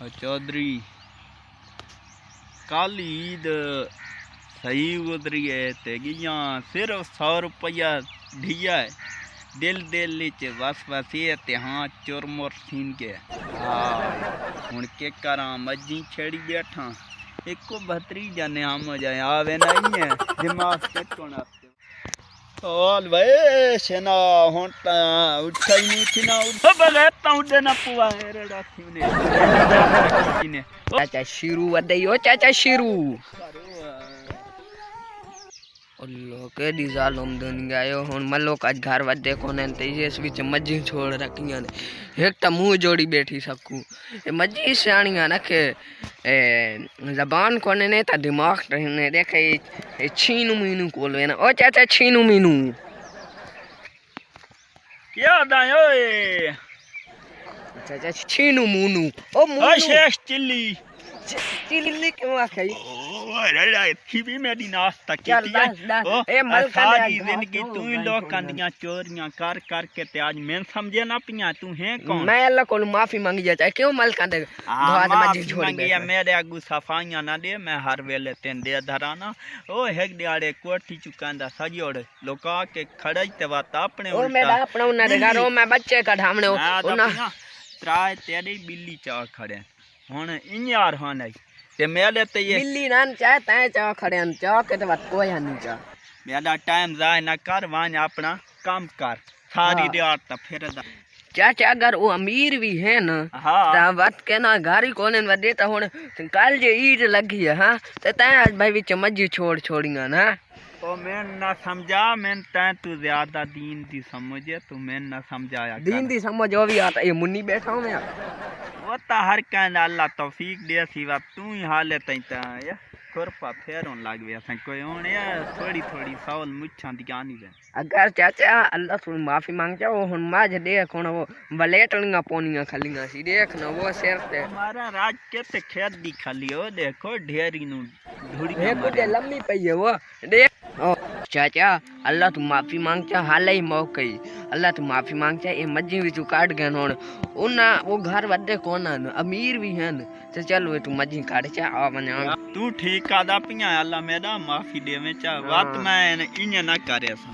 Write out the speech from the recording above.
चौधरी कल ईद सही गुजरी है ते गियां सिर्फ 100 रुपया ढिया है दिल दिल च बस ये ते हाँ चुरमुर सीन के हुण के करा मज्जी छेड़ी बैठा एको बहतरी जाने हम हो जाए आवे नहीं है दिमाग के कोना ओल भाई सेना हुण ता उठा ही नहीं थी ना बगैर ता उड़े ना पुआ रे राखी ने चाचा शिरू वदे यो चाचा शिरू अल्लाह के दिजाल हम दुनिया आयो हुन मलो का घर वदे कोने ते इस विच मज्जी छोड़ रखियां ने एक त मुंह जोड़ी बैठी सकू ए मज्जी सियाणियां नखे ए जबान कोने ने त दिमाग ने देखे ए छीनू मीनू कोलवे ना ओ चाचा छीनू मीनू क्या दायो ए चाचा छीनू मूनू ओ मूनू शेष चिल्ली चिल्ली क्यों आखे भी मेरी नाश्ता की सारी जिंदगी तू ही लोग कंदियां चोरियां कर करके ते आज मैं समझे ना पिया तू है कौन मैं अल्लाह को माफी मांगी जाए क्यों मलका दे माफी मांगी मेरे आगू सफाइयां ना दे मैं हर वेले तेन दे धराना ओ हेक दिहाड़े कोठी चुकांदा सजोड़ लोका के खड़ाई ते बात अपने ओ मेरा अपना उना दे घरों मैं बच्चे का ढामने उना त्राय तेरी बिल्ली चा खड़े हुन इयार हां ते मेले ते ये बिल्ली नान चाहे तय चा खड़े अन चा के ते बात कोई नहीं चा मेरा टाइम जाए ना कर वान अपना काम कर सारी रात त फिर चाचा अगर वो अमीर भी है ना ता बात के ना गाड़ी कोने वदे त हुन कल जे ईद लगी है हां ते तय आज भाई विच मज्जी छोड़ियां ना ओ मैं ना समझा मैं तय तू ज्यादा दीन दी समझे तू मैं ना समझाया दीन दी समझ ओ भी आता ये मुन्नी बैठा हूं मैं वो ता हर कहना अल्लाह तौफीक दे सिवा तू ही हाले तई ता या खुरपा फेरों लग गया सन कोई होने थोड़ी थोड़ी सौल मुच्छां दी आनी वे अगर चाचा अल्लाह से माफी मांग जाओ हुन माज देख हुन वो बलेटलियां पोनियां खलियां सी देख ना वो सिर ते हमारा राज के ते खेत दी खली हो देखो ढेरी नु धुड़ी है कुछ लम्बी पई है वो देख ओ चाचा अल्लाह तू माफी मांग चा हाल ही मौके अल्लाह तू माफी मांग चा ये मज्जी विचू काट गए हुन उना वो घर वदे कोना अमीर भी हैं तो चलो तू मज्जी काट चा आ वना तू ठीक आदा पिया अल्लाह मेरा माफी देवे चा बात मैं इने ना करे सा